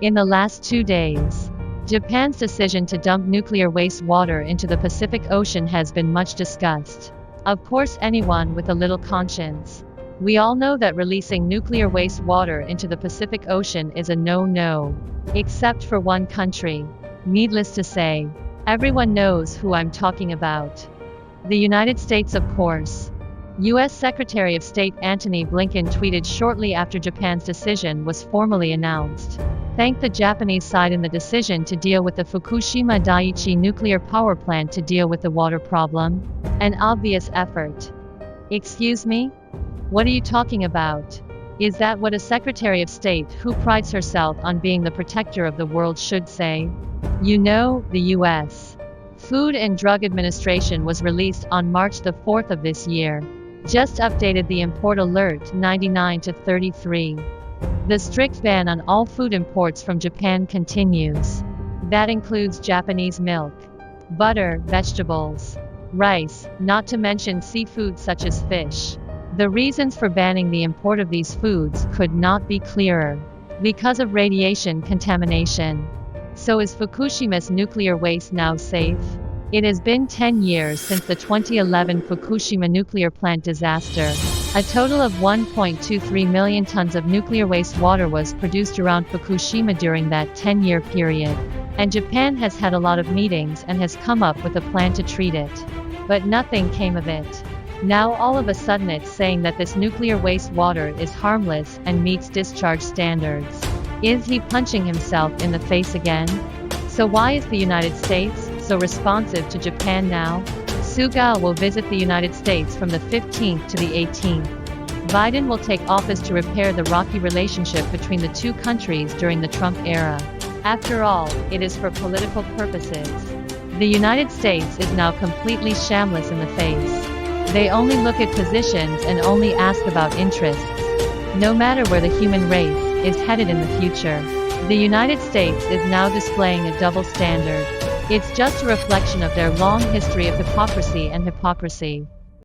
In the last 2 days, Japan's decision to dump nuclear wastewater into the Pacific Ocean has been much discussed. Of course, anyone with a little conscience. We all know that releasing nuclear wastewater into the Pacific Ocean is a no-no. Except for one country. Needless to say, everyone knows who I'm talking about. The United States, of course. U.S. Secretary of State Antony Blinken tweeted shortly after Japan's decision was formally announced. Thanked the Japanese side in the decision to deal with the Fukushima Daiichi nuclear power plant to deal with the water problem. An obvious effort. Excuse me? What are you talking about? Is that what a Secretary of State who prides herself on being the protector of the world should say? You know, the U.S. Food and Drug Administration was released on March the 4th of this year. Just updated the import alert 99 to 33. The strict ban on all food imports from Japan continues. That includes Japanese milk, butter, vegetables, rice, not to mention seafood such as fish. The reasons for banning the import of these foods could not be clearer. Because of radiation contamination. So is Fukushima's nuclear waste now safe? It has been 10 years since the 2011 Fukushima nuclear plant disaster. A total of 1.23 million tons of nuclear wastewater was produced around Fukushima during that 10-year period. And Japan has had a lot of meetings and has come up with a plan to treat it. But nothing came of it. Now all of a sudden it's saying that this nuclear wastewater is harmless and meets discharge standards. Is he punching himself in the face again? So why is the United States so responsive to Japan now? Suga will visit the United States from the 15th to the 18th. Biden will take office to repair the rocky relationship between the two countries during the Trump era. After all, it is for political purposes. The United States is now completely shamless in the face. They only look at positions and only ask about interests. No matter where the human race is headed in the future, the United States is now displaying a double standard. It's just a reflection of their long history of hypocrisy and hypocrisy.